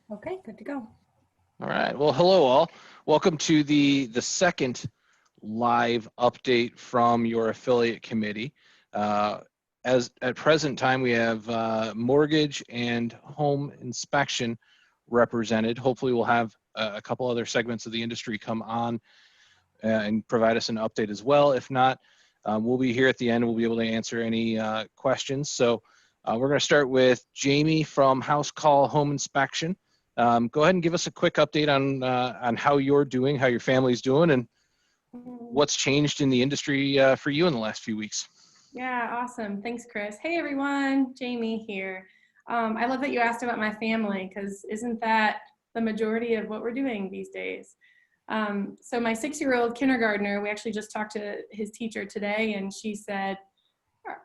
Okay, good to go. All right. Well, hello all. Welcome to the second live update from your affiliate committee. As at present time, we have mortgage and home inspection represented. Hopefully, we'll have a couple other segments of the industry come on and provide us an update as well. If not, we'll be here at the end. We'll be able to answer any questions. So we're going to start with Jaymie from House Call Home Inspection. Go ahead and give us a quick update on how you're doing, how your family's doing, and what's changed in the industry for you in the last few weeks. Yeah, awesome. Thanks, Chris. Hey, everyone. Jaymie here. I love that you asked about my family, because isn't that the majority of what we're doing these days? So my 6-year-old kindergartner, we actually just talked to his teacher today, and she said,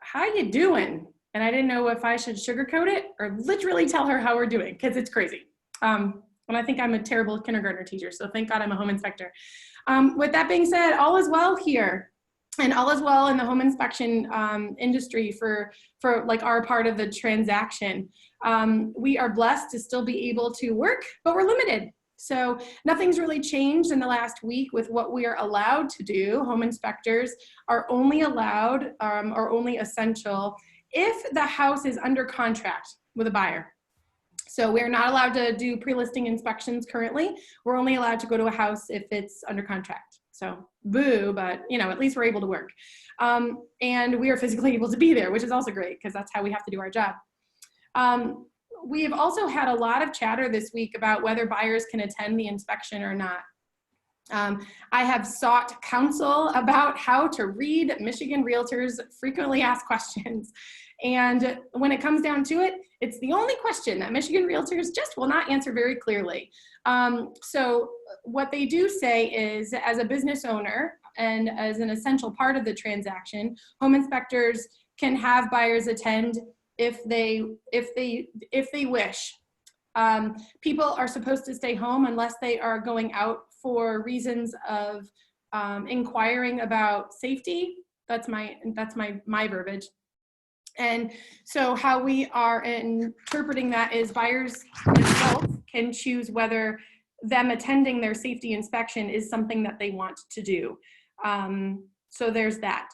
"How you doing?" And I didn't know if I should sugarcoat it or literally tell her how we're doing, because it's crazy. And I think I'm a terrible kindergartner teacher, so thank God I'm a home inspector. With that being said, all is well here, and all is well in the home inspection industry for like our part of the transaction. We are blessed to still be able to work, but we're limited. So nothing's really changed in the last week with what we are allowed to do. Home inspectors are only allowed or only essential if the house is under contract with a buyer. So we're not allowed to do pre-listing inspections currently. We're only allowed to go to a house if it's under contract. So boo, but at least we're able to work. And we are physically able to be there, which is also great because that's how we have to do our job. We have also had a lot of chatter this week about whether buyers can attend the inspection or not. I have sought counsel about how to read Michigan Realtors' frequently asked questions. And when it comes down to it, it's the only question that Michigan Realtors just will not answer very clearly. So what they do say is, as a business owner and as an essential part of the transaction, home inspectors can have buyers attend if they wish. People are supposed to stay home unless they are going out for reasons of inquiring about safety. That's my verbiage. And so how we are interpreting that is buyers themselves can choose whether them attending their safety inspection is something that they want to do. So there's that.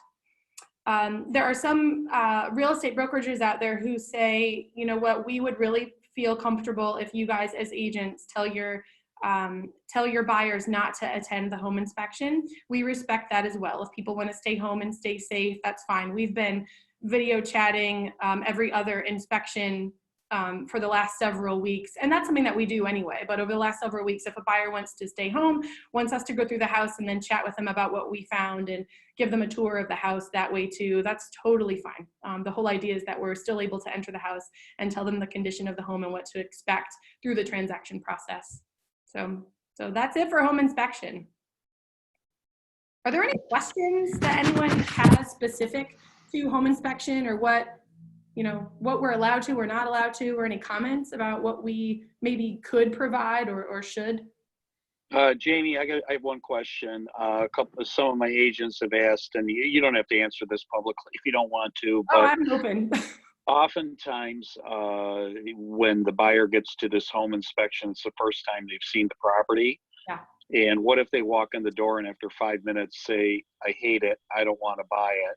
There are some real estate brokerages out there who say, you know what, we would really feel comfortable if you guys as agents tell your buyers not to attend the home inspection. We respect that as well. If people want to stay home and stay safe, that's fine. We've been video chatting every other inspection for the last several weeks, and that's something that we do anyway. But over the last several weeks, if a buyer wants to stay home, wants us to go through the house and then chat with them about what we found and give them a tour of the house that way too, that's totally fine. The whole idea is that we're still able to enter the house and tell them the condition of the home and what to expect through the transaction process. So that's it for home inspection. Are there any questions that anyone has specific to home inspection, or what we're allowed to or not allowed to, or any comments about what we maybe could provide or should? Jaymie, I have one question. Some of my agents have asked, and you don't have to answer this publicly if you don't want to. But I'm open. Oftentimes, when the buyer gets to this home inspection, it's the first time they've seen the property. Yeah. And what if they walk in the door and after 5 minutes say, "I hate it, I don't want to buy it"?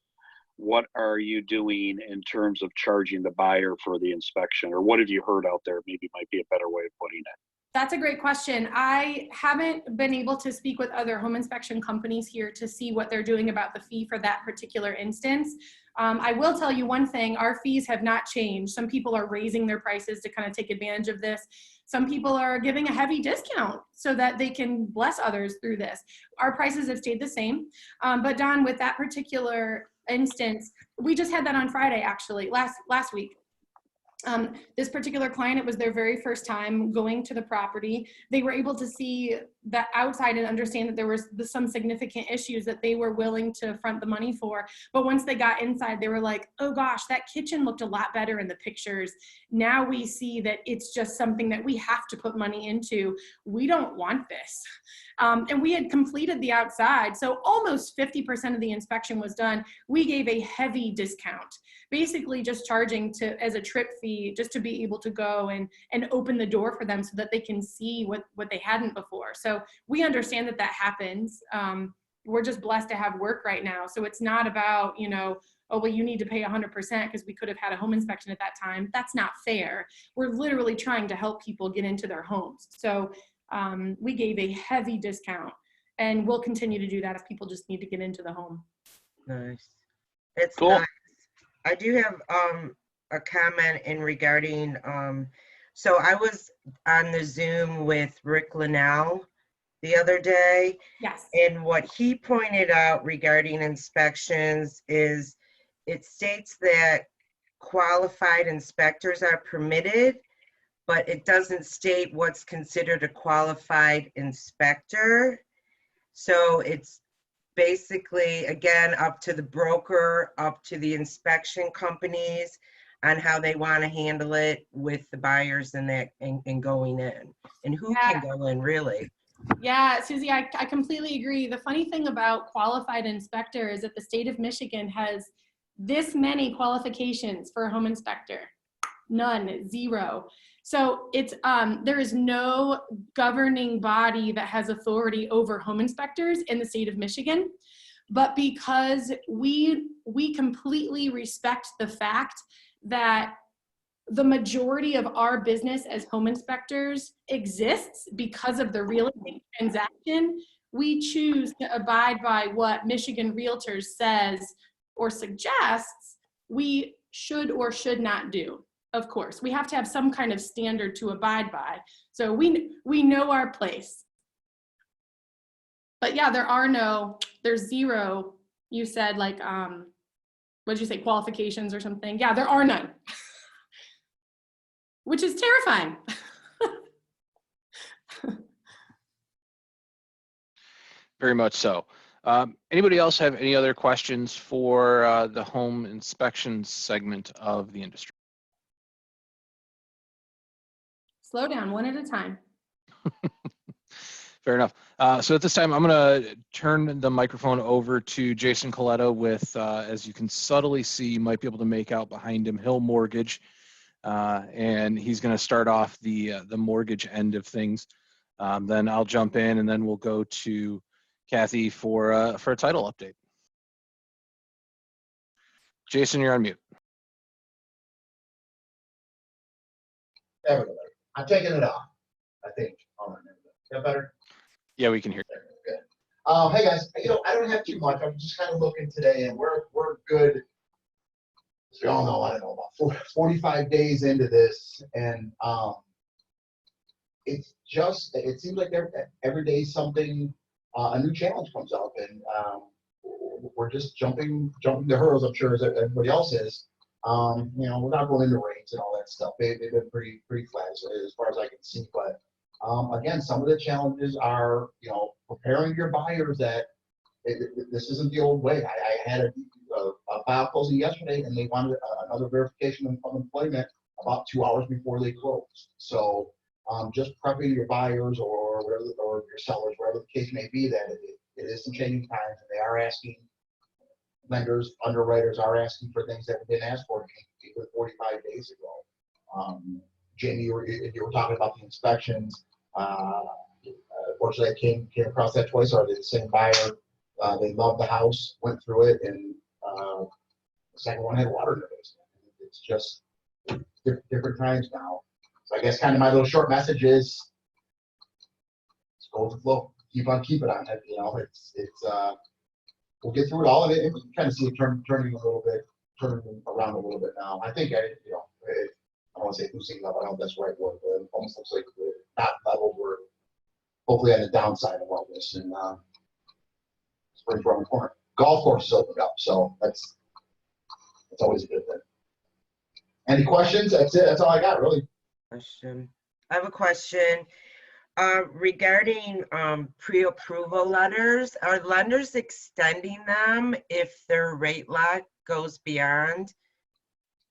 What are you doing in terms of charging the buyer for the inspection, or what have you heard out there? Maybe might be a better way of putting it. That's a great question. I haven't been able to speak with other home inspection companies here to see what they're doing about the fee for that particular instance. I will tell you one thing, our fees have not changed. Some people are raising their prices to kind of take advantage of this. Some people are giving a heavy discount so that they can bless others through this. Our prices have stayed the same. But Don, with that particular instance, we just had that on Friday, actually, last week. This particular client, it was their very first time going to the property. They were able to see the outside and understand that there was some significant issues that they were willing to front the money for. But once they got inside, they were like, oh gosh, that kitchen looked a lot better in the pictures. Now we see that it's just something that we have to put money into. We don't want this. And we had completed the outside, so almost 50% of the inspection was done. We gave a heavy discount basically just charging as a trip fee just to be able to go and open the door for them so that they can see what they hadn't before. So we understand that happens. We're just blessed to have work right now. So it's not about, oh, well, you need to pay 100% because we could have had a home inspection at that time. That's not fair. We're literally trying to help people get into their homes. So we gave a heavy discount, and we'll continue to do that if people just need to get into the home. Nice. It's Cool. nice. I do have a comment in regarding, so I was on the Zoom with Rick Linnell the other day. Yes. And what he pointed out regarding inspections is it states that qualified inspectors are permitted, but it doesn't state what's considered a qualified inspector. So it's basically, again, up to the broker, up to the inspection companies on how they want to handle it with the buyers and going in, and who can go in really. Yeah, Susie, I completely agree. The funny thing about qualified inspector is that the state of Michigan has this many qualifications for a home inspector. None, zero. So it's there is no governing body that has authority over home inspectors in the state of Michigan. But because we completely respect the fact that the majority of our business as home inspectors exists because of the real estate transaction, we choose to abide by what Michigan Realtors says or suggests we should or should not do. Of course, we have to have some kind of standard to abide by. So we know our place. But yeah, there's zero, you said like, what did you say, qualifications or something? Yeah, there are none. Which is terrifying. Very much so. Anybody else have any other questions for the home inspection segment of the industry? Slow down, one at a time. Fair enough. So at this time, I'm going to turn the microphone over to Jason Kaleta with, as you can subtly see, you might be able to make out behind him, Hill Mortgage. And he's going to start off the mortgage end of things. Then I'll jump in, and then we'll go to Kathy for a title update. Jason, you're on mute. There we go. I'm taking it off, I think. Is that better? Yeah, we can hear you. Good. Hey guys, I don't have too much. I'm just kind of looking today, and we're good. As we all know, I don't know, about 45 days into this, and it seems like every day something, a new challenge comes up, and we're just jumping the hurdles, I'm sure, as everybody else is. We're not going into rates and all that stuff. They've been pretty flat as far as I can see. But again, some of the challenges are, preparing your buyers that this isn't the old way. I had a file closing yesterday, and they wanted another verification of employment about 2 hours before they closed. So just prepping your buyers or whatever, or your sellers, whatever the case may be, that it is some changing times, and they are asking. Lenders, underwriters are asking for things that we didn't ask for even 45 days ago. Jaymie, you were talking about the inspections. Fortunately, I came across that twice already. The same buyer, they loved the house, went through it, and the second one had water in the basement. It's just different times now. So I guess kind of my little short message is, let's go with the flow. Keep on keeping on it. We'll get through it all of it, and we can kind of see it turning around a little bit now. I think I don't want to say losing level. I don't know if that's the right word, but it almost looks like we're not level. We're hopefully on the downside of all this, and spring's around the corner. Golf course is opened up, so that's always a good thing. Any questions? That's it. That's all I got, really. Question. I have a question. Regarding pre-approval letters, are lenders extending them if their rate lock goes beyond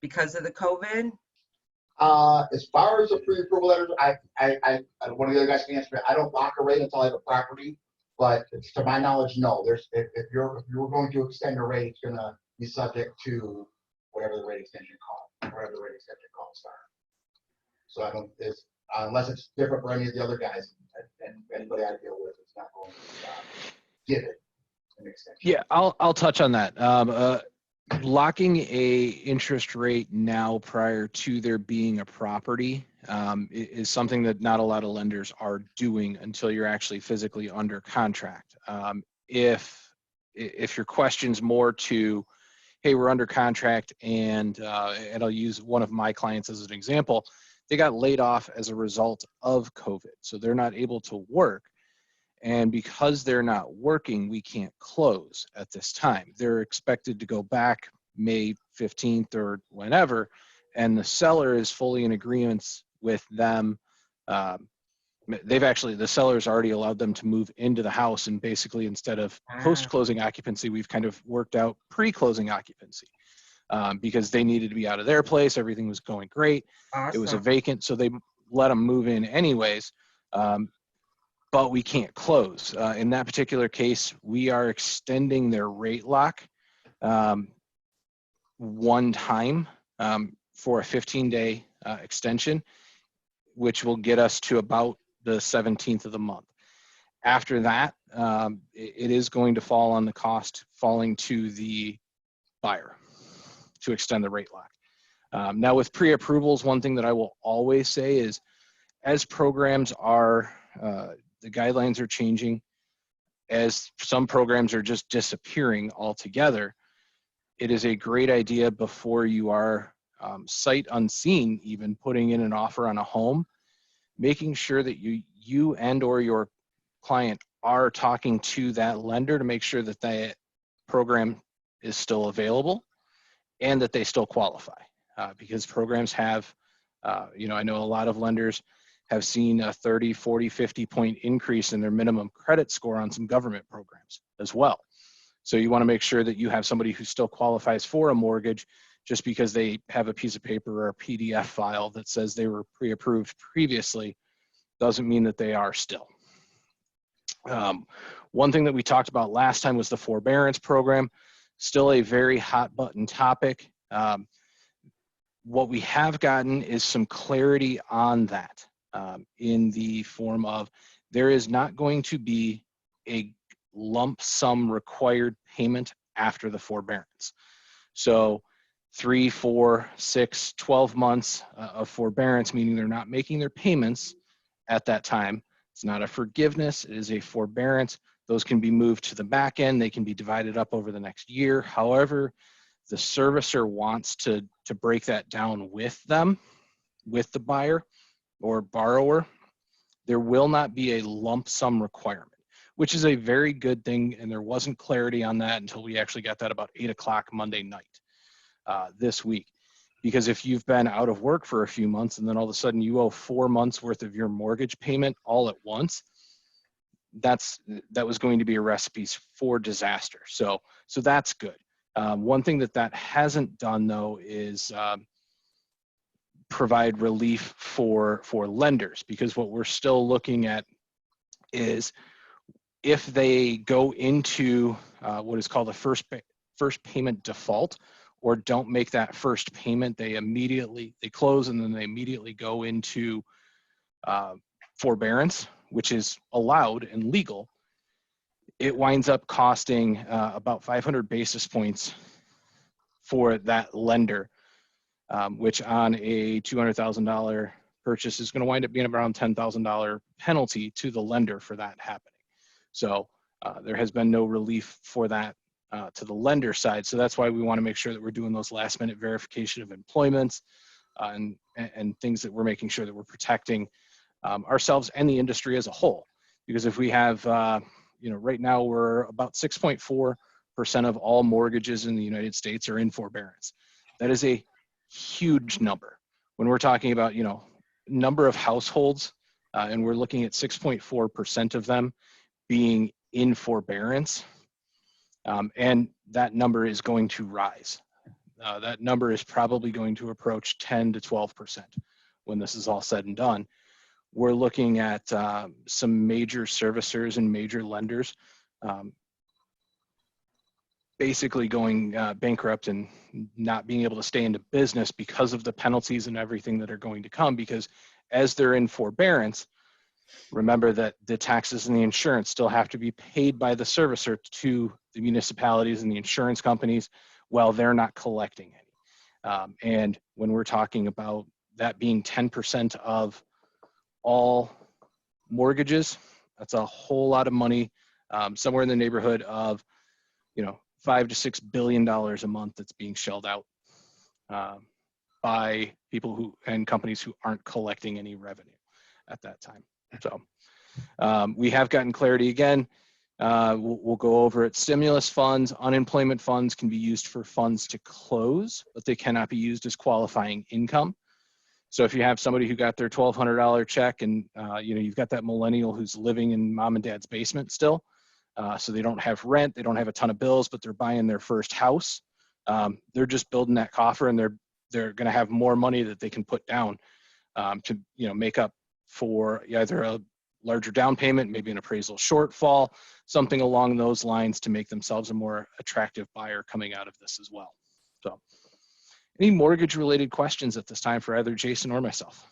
because of the COVID? As far as the pre-approval letters, I one of the other guys can answer. I don't lock a rate until I have a property, but to my knowledge, no. If you're going to extend a rate, it's going to be subject to whatever the rate extension costs are. So I don't, it's, unless it's different for any of the other guys and anybody I deal with, it's not going to give it an extension. Yeah, I'll touch on that. Locking a interest rate now prior to there being a property is something that not a lot of lenders are doing until you're actually physically under contract. If your question's more to, hey, we're under contract, and I'll use one of my clients as an example, they got laid off as a result of COVID, so they're not able to work. And because they're not working, we can't close at this time. They're expected to go back May 15th or whenever, and the seller is fully in agreement with them. The seller's already allowed them to move into the house, and basically instead of post-closing occupancy, we've kind of worked out pre-closing occupancy because they needed to be out of their place. Everything was going great. Awesome. It was a vacant, so they let them move in anyways. But we can't close. In that particular case, we are extending their rate lock one time for a 15-day extension, which will get us to about the 17th of the month. After that, it is going to fall on the cost falling to the buyer to extend the rate lock. Now with pre-approvals, one thing that I will always say is as programs are, the guidelines are changing, as some programs are just disappearing altogether, it is a great idea before you are sight unseen, even putting in an offer on a home, making sure that you and or your client are talking to that lender to make sure that that program is still available and that they still qualify. Because programs have, I know a lot of lenders have seen a 30, 40, 50 point increase in their minimum credit score on some government programs as well. So you want to make sure that you have somebody who still qualifies for a mortgage. Just because they have a piece of paper or a PDF file that says they were pre-approved previously doesn't mean that they are still. One thing that we talked about last time was the forbearance program. Still a very hot button topic. What we have gotten is some clarity on that in the form of there is not going to be a lump sum required payment after the forbearance. So 3, 4, 6, 12 months of forbearance, meaning they're not making their payments at that time. It's not a forgiveness, it is a forbearance. Those can be moved to the back end. They can be divided up over the next year. However, the servicer wants to break that down with them, with the buyer or borrower. There will not be a lump sum requirement, which is a very good thing. And there wasn't clarity on that until we actually got that about 8 o'clock Monday night this week. Because if you've been out of work for a few months and then all of a sudden you owe 4 months worth of your mortgage payment all at once, that was going to be a recipe for disaster. So that's good. One thing that hasn't done though is provide relief for lenders, because what we're still looking at is if they go into what is called a first payment default, or don't make that first payment, they close and then they immediately go into forbearance, which is allowed and legal. It winds up costing about 500 basis points for that lender, which on a $200,000 purchase is going to wind up being around $10,000 penalty to the lender for that happening. So there has been no relief for that to the lender side. So that's why we want to make sure that we're doing those last minute verification of employments and things that we're making sure that we're protecting ourselves and the industry as a whole. Because if we have, right now we're about 6.4% of all mortgages in the United States are in forbearance. That is a huge number. When we're talking about, number of households, and we're looking at 6.4% of them being in forbearance, and that number is going to rise. That number is probably going to approach 10 to 12% when this is all said and done. We're looking at some major servicers and major lenders basically going bankrupt and not being able to stay into business because of the penalties and everything that are going to come, because as they're in forbearance, remember that the taxes and the insurance still have to be paid by the servicer to the municipalities and the insurance companies while they're not collecting any. And when we're talking about that being 10% of all mortgages, that's a whole lot of money, somewhere in the neighborhood of, $5 to $6 billion a month that's being shelled out by people and companies who aren't collecting any revenue at that time. So we have gotten clarity again. We'll go over it. Stimulus funds, unemployment funds can be used for funds to close, but they cannot be used as qualifying income. So if you have somebody who got their $1,200 check and you've got that millennial who's living in mom and dad's basement still, so they don't have rent, they don't have a ton of bills, but they're buying their first house. They're just building that coffer, and they're going to have more money that they can put down to make up for either a larger down payment, maybe an appraisal shortfall, something along those lines to make themselves a more attractive buyer coming out of this as well. So, any mortgage-related questions at this time for either Jason or myself?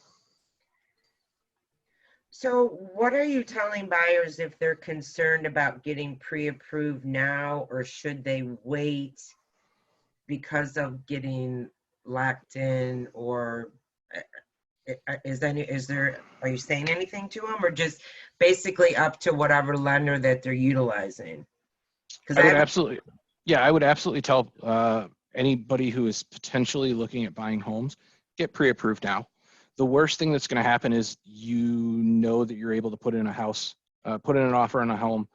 So what are you telling buyers if they're concerned about getting pre-approved now, or should they wait because of getting locked in, or are you saying anything to them, or just basically up to whatever lender that they're utilizing? I would absolutely tell anybody who is potentially looking at buying homes, get pre-approved now. The worst thing that's going to happen is that you're able to put in an offer on a home,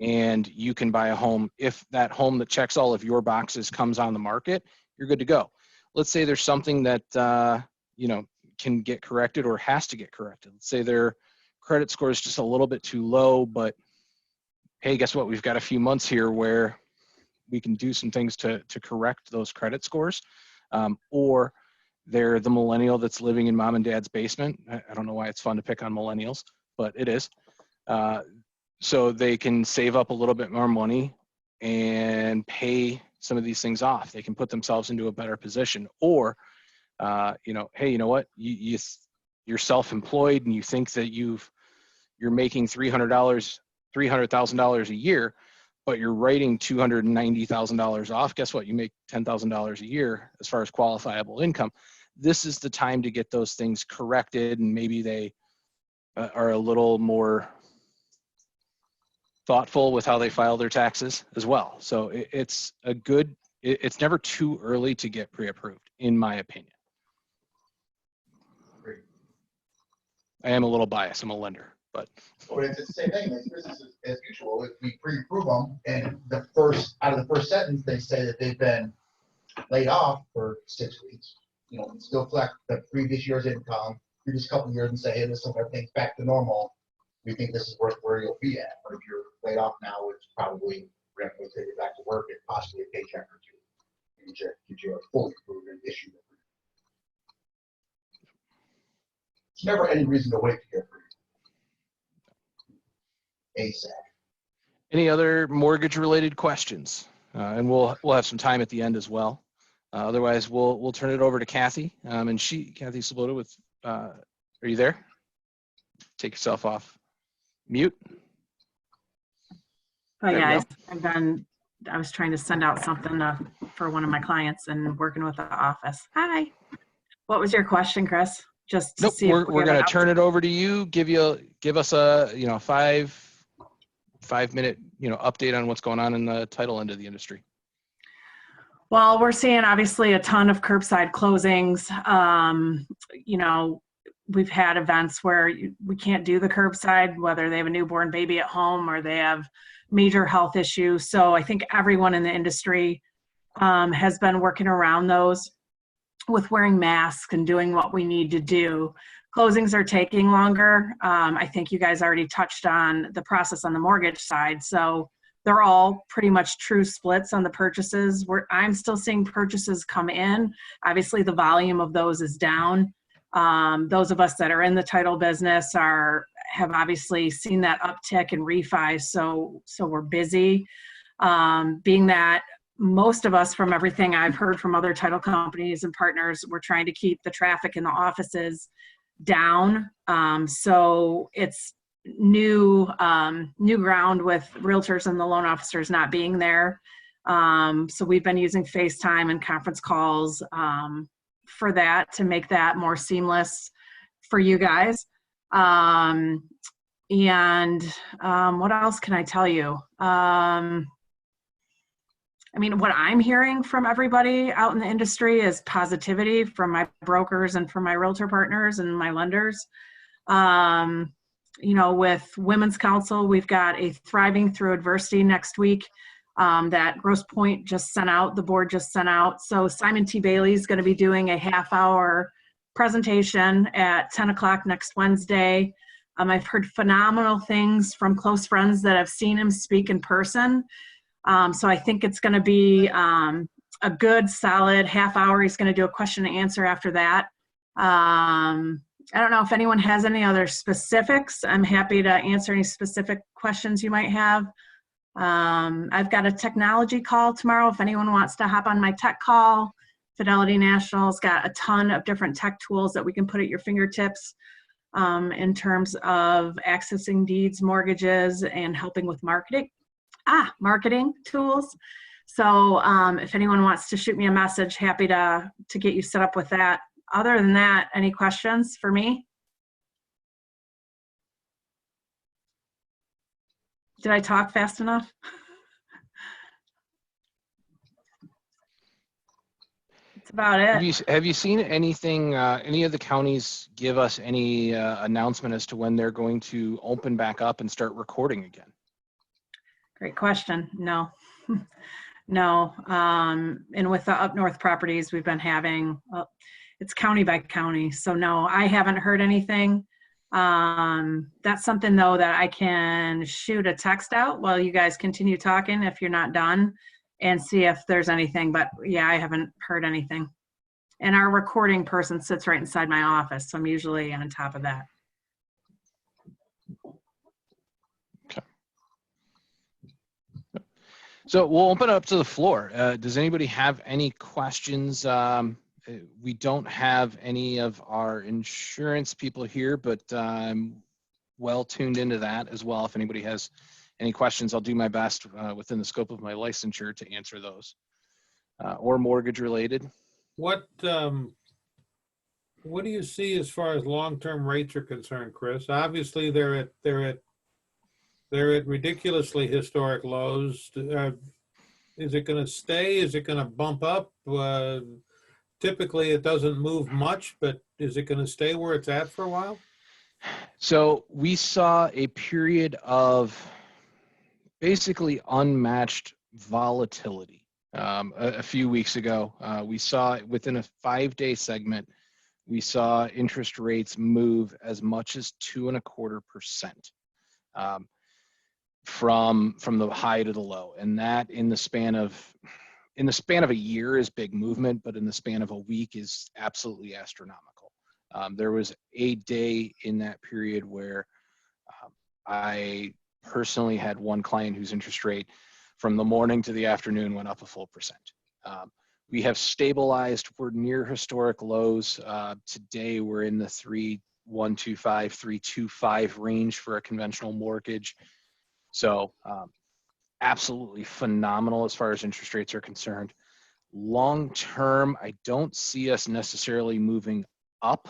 and you can buy a home. If that home that checks all of your boxes comes on the market, you're good to go. Let's say there's something that can get corrected or has to get corrected. Let's say their credit score is just a little bit too low, but hey, guess what? We've got a few months here where we can do some things to correct those credit scores. Or they're the millennial that's living in mom and dad's basement. I don't know why it's fun to pick on millennials, but it is. So they can save up a little bit more money and pay some of these things off. They can put themselves into a better position. Or, hey, you know what? You're self-employed and you think that you're making $300,000 a year, but you're writing $290,000 off. Guess what? You make $10,000 a year as far as qualifiable income. This is the time to get those things corrected, and maybe they are a little more thoughtful with how they file their taxes as well. So it's never too early to get pre-approved, in my opinion. Great. I am a little biased. I'm a lender, but. But it's the same thing. It's business as usual. If we pre-approve them, and out of the first sentence, they say that they've been laid off for 6 weeks. Still collect the previous year's income, previous couple of years, and say, hey, listen, everything's back to normal. We think this is where you'll be at. But if you're laid off now, it's probably we're going to take you back to work and possibly a paycheck or two. Get you a fully approved and issue. There's never any reason to wait to get approved. ASAP. Any other mortgage-related questions? And we'll have some time at the end as well. Otherwise, we'll turn it over to Kathy. And Kathy Sleboda are you there? Take yourself off mute. Oh yeah, I was trying to send out something for one of my clients and working with the office. Hi. What was your question, Chris? Just to see we're going to turn it over to you. Give us a 5-minute update on what's going on in the title end of the industry. Well, we're seeing obviously a ton of curbside closings. We've had events where we can't do the curbside, whether they have a newborn baby at home or they have major health issues. So I think everyone in the industry has been working around those with wearing masks and doing what we need to do. Closings are taking longer. I think you guys already touched on the process on the mortgage side. So they're all pretty much true splits on the purchases. I'm still seeing purchases come in. Obviously, the volume of those is down. Those of us that are in the title business have obviously seen that uptick in refi, so we're busy. Being that most of us, from everything I've heard from other title companies and partners, we're trying to keep the traffic in the offices down. So it's new ground with realtors and the loan officers not being there. So we've been using FaceTime and conference calls for that, to make that more seamless for you guys. What else can I tell you? I mean, what I'm hearing from everybody out in the industry is positivity from my brokers and from my realtor partners and my lenders. You know, with Women's Council, we've got a Thriving Through Adversity next week that Grosse Pointe just sent out, the board just sent out. So Simon T. Bailey is going to be doing a half-hour presentation at 10 o'clock next Wednesday. I've heard phenomenal things from close friends that have seen him speak in person. So I think it's going to be a good, solid half hour. He's going to do a question and answer after that. I don't know if anyone has any other specifics. I'm happy to answer any specific questions you might have. I've got a technology call tomorrow if anyone wants to hop on my tech call. Fidelity National's got a ton of different tech tools that we can put at your fingertips in terms of accessing deeds, mortgages, and helping with marketing tools. So if anyone wants to shoot me a message, happy to get you set up with that. Other than that, any questions for me? Did I talk fast enough? That's about it. Have you seen anything, any of the counties give us any announcement as to when they're going to open back up and start recording again? Great question. No. No. And with the up north properties we've been having, it's county by county. So no, I haven't heard anything. That's something though that I can shoot a text out while you guys continue talking if you're not done, and see if there's anything. But yeah, I haven't heard anything. And our recording person sits right inside my office, so I'm usually on top of that. So we'll open it up to the floor. Does anybody have any questions? We don't have any of our insurance people here, but I'm well tuned into that as well. If anybody has any questions, I'll do my best within the scope of my licensure to answer those, or mortgage related. What do you see as far as long-term rates are concerned, Chris? Obviously, they're at ridiculously historic lows. Is it going to stay? Is it going to bump up? Typically, it doesn't move much, but is it going to stay where it's at for a while? So we saw a period of basically unmatched volatility a few weeks ago. We saw within a 5-day segment, we saw interest rates move as much as 2.25%. From the high to the low, and that in the span of a year is big movement, but in the span of a week is absolutely astronomical. There was a day in that period where I personally had one client whose interest rate from the morning to the afternoon went up a full percent. We have stabilized. We're near historic lows. Today we're in the 3.125, 3.25 range for a conventional mortgage. So absolutely phenomenal as far as interest rates are concerned. Long term, I don't see us necessarily moving up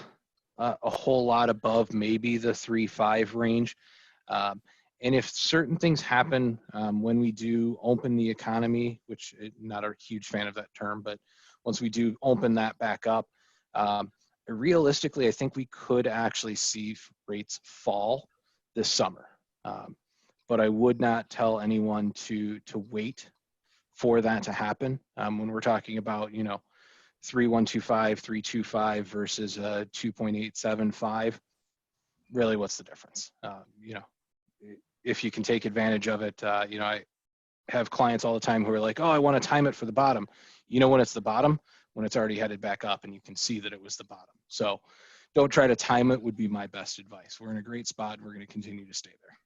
a whole lot above maybe the 3.5 range. And if certain things happen when we do open the economy, which I'm not a huge fan of that term, but once we do open that back up, realistically, I think we could actually see rates fall this summer. But I would not tell anyone to wait for that to happen. When we're talking about, 3.125, 3.25 versus 2.875, really, what's the difference? If you can take advantage of it, I have clients all the time who are like, oh, I want to time it for the bottom. You know when it's the bottom? When it's already headed back up and you can see that it was the bottom. So don't try to time it would be my best advice. We're in a great spot and we're going to continue to stay there.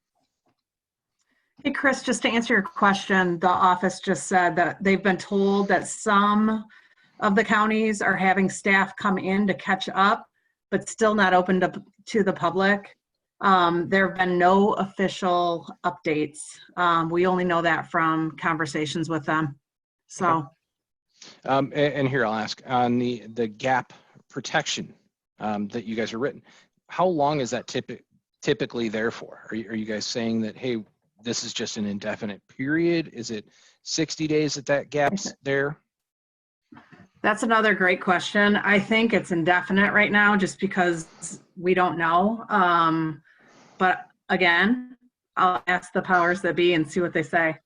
Hey, Chris, just to answer your question, the office just said that they've been told that some of the counties are having staff come in to catch up, but still not open to the public. There have been no official updates. We only know that from conversations with them. So, And here I'll ask on the gap protection that you guys are written. How long is that typically there for? Are you guys saying that, hey, this is just an indefinite period? Is it 60 days that gap's there? that's another great question. I think it's indefinite right now just because we don't know. But again, I'll ask the powers that be and see what they say.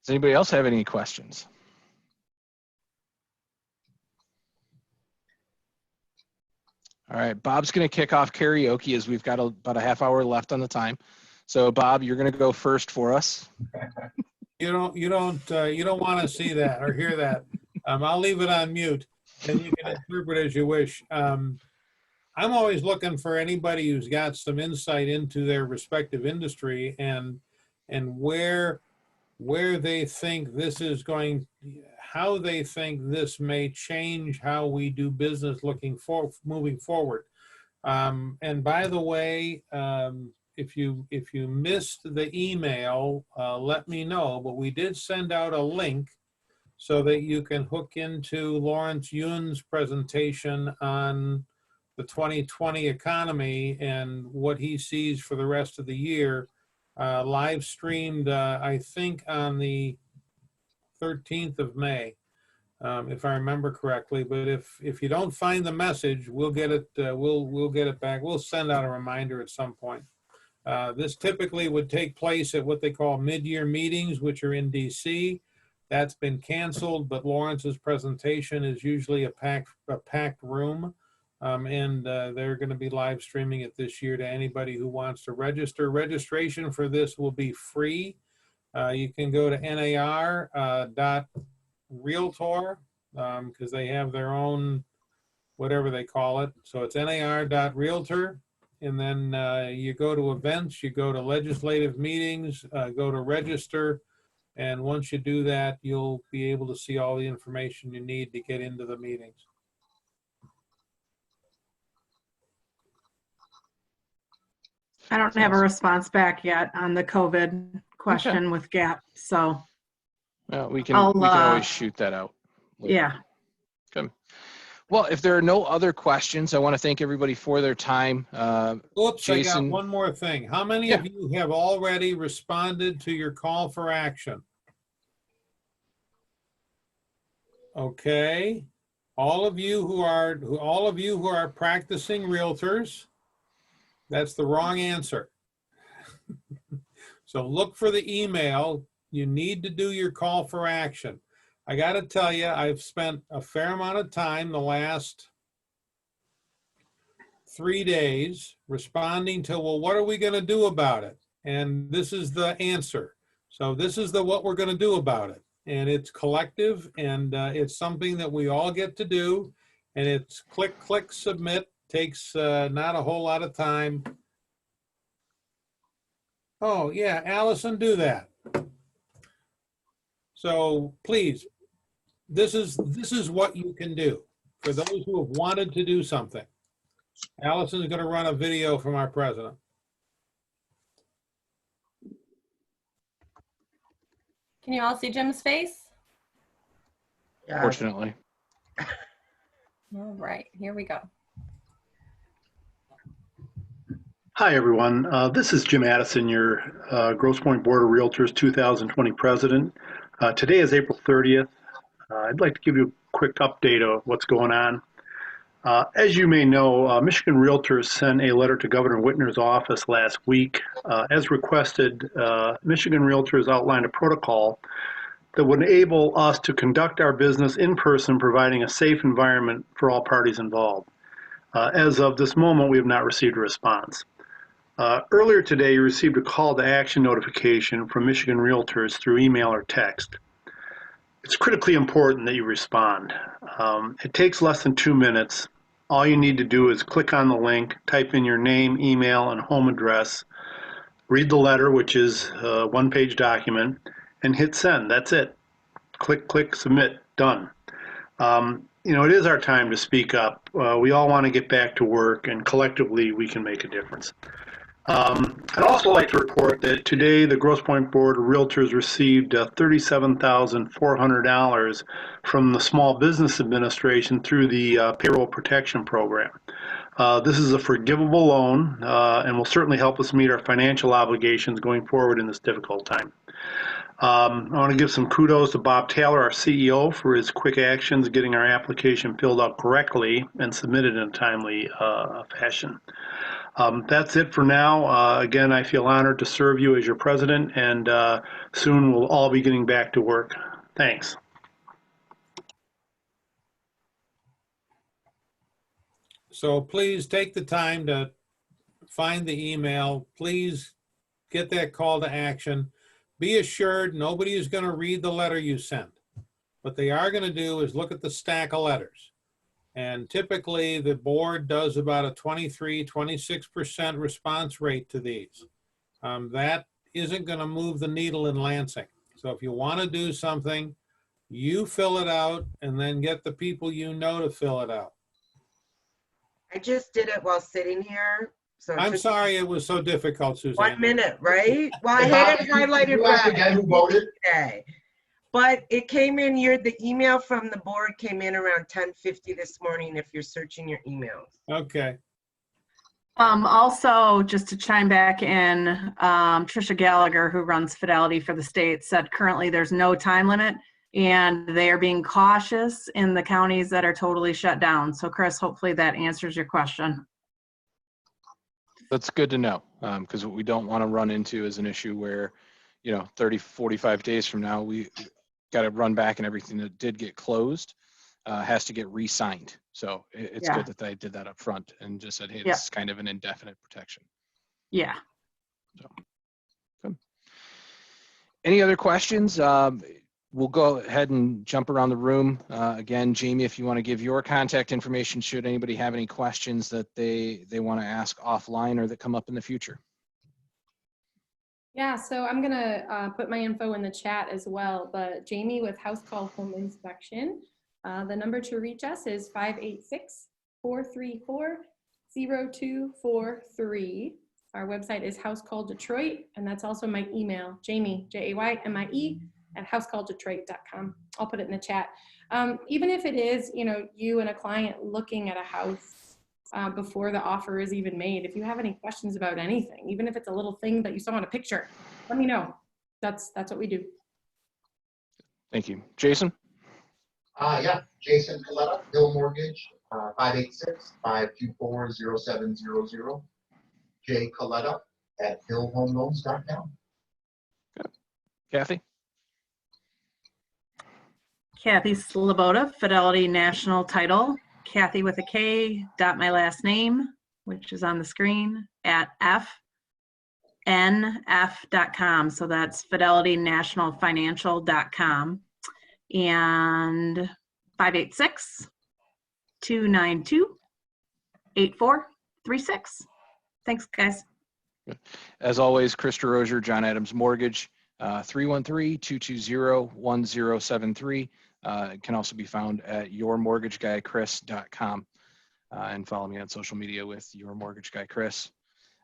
Does anybody else have any questions? All right, Bob's going to kick off karaoke as we've got about a half hour left on the time. So Bob, you're going to go first for us. You don't want to see that or hear that. I'll leave it on mute, and you can interpret as you wish. I'm always looking for anybody who's got some insight into their respective industry and where they think this is going, how they think this may change how we do business moving forward. And by the way, if you missed the email, let me know, but we did send out a link so that you can hook into Lawrence Yun's presentation on the 2020 economy and what he sees for the rest of the year, live streamed, I think on the 13th of May, if I remember correctly. But if you don't find the message, we'll get it. We'll get it back. We'll send out a reminder at some point. This typically would take place at what they call mid-year meetings, which are in DC. That's been canceled, but Lawrence's presentation is usually a packed room. And they're going to be live streaming it this year to anybody who wants to register. Registration for this will be free. You can go to nar.realtor because they have their own, whatever they call it. So it's nar.realtor. And then you go to events, you go to legislative meetings, go to register. And once you do that, you'll be able to see all the information you need to get into the meetings. I don't have a response back yet on the COVID question with GAP. So Well, we can always shoot that out later. Yeah. Okay. Well, if there are no other questions, I want to thank everybody for their time. Oops, Jason, I got one more thing. How many of you have already responded to your call for action? Okay. All of you who are practicing realtors, that's the wrong answer. So look for the email. You need to do your call for action. I got to tell you, I've spent a fair amount of time the last 3 days responding to, well, what are we going to do about it? And this is the answer. So this is what we're going to do about it. And it's collective, and it's something that we all get to do. And it's click, click, submit. Takes not a whole lot of time. Oh, yeah, Allison, do that. So please, this is what you can do for those who have wanted to do something. Allison is going to run a video from our president. Can you all see Jim's face? Yeah. Fortunately. All right, here we go. Hi, everyone. This is Jim Addison, your Grosse Pointe Board of Realtors 2020 president. Today is April 30th. I'd like to give you a quick update of what's going on. As you may know, Michigan Realtors sent a letter to Governor Whitner's office last week. As requested, Michigan Realtors outlined a protocol that would enable us to conduct our business in person, providing a safe environment for all parties involved. As of this moment, we have not received a response. Earlier today, you received a call to action notification from Michigan Realtors through email or text. It's critically important that you respond. It takes less than 2 minutes. All you need to do is click on the link, type in your name, email, and home address, read the letter, which is a one-page document, and hit send. That's it. Click, click, submit, done. You know, it is our time to speak up. We all want to get back to work, and collectively we can make a difference. I'd also like to report that today the Grosse Pointe Board of Realtors received $37,400 from the Small Business Administration through the Payroll Protection Program. This is a forgivable loan and will certainly help us meet our financial obligations going forward in this difficult time. I want to give some kudos to Bob Taylor, our CEO, for his quick actions getting our application filled out correctly and submitted in a timely fashion. That's it for now. Again, I feel honored to serve you as your president, and soon we'll all be getting back to work. Thanks. So please take the time to find the email. Please get that call to action. Be assured nobody is going to read the letter you sent. What they are going to do is look at the stack of letters. And typically the board does about a 23-26% response rate to these. That isn't going to move the needle in Lansing. So if you want to do something, you fill it out and then get the people you know to fill it out. I just did it while sitting here. So it I'm took sorry it was so difficult, Suzanne. 1 minute, right? Well, I Hey, had Bob, it did you highlighted ask red again who voted? today. But it came in the email from the board came in around 10:50 this morning if you're searching your emails. Okay. Also, just to chime back in, Trisha Gallagher, who runs Fidelity for the state, said currently there's no time limit and they are being cautious in the counties that are totally shut down. So Chris, hopefully that answers your question. That's good to know, because what we don't want to run into is an issue where, you know, 30, 45 days from now, we got to run back and everything that did get closed has to get re-signed. So it's Yeah. good that they did that up front and just said, hey, Yeah. this is kind of an indefinite protection. Yeah. So, good. Any other questions? We'll go ahead and jump around the room. Again, Jaymie, if you want to give your contact information, should anybody have any questions that they want to ask offline or that come up in the future. Yeah, so I'm gonna put my info in the chat as well, but Jaymie with House Call Home Inspection. The number to reach us is 586-434-0243. Our website is House Call Detroit, and that's also my email, Jaymie, Jaymie, @housecalldetroit.com. I'll put it in the chat. Even if it is, you know, you and a client looking at a house before the offer is even made, if you have any questions about anything, even if it's a little thing that you saw in a picture, let me know. That's what we do. Thank you. Jason? Yeah, Jason Kaleta, Hill Mortgage, 586-524-0700. J Kaleta @hillhomeloans.com. Good. Kathy? Kathy Sleboda, Fidelity National Title. Kathy with a K, dot my last name, which is on the screen, @fnf.com. So that's fidelitynationalfinancial.com. And 586-292-8436. Thanks, guys. As always, Chris DeRosier, John Adams Mortgage, 313-220-1073. It can also be found at yourmortgageguychris.com. And follow me on social media with Your Mortgage Guy Chris.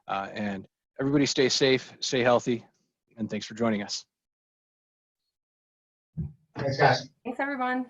And everybody stay safe, stay healthy, and thanks for joining us. Thanks, guys. Thanks, everyone.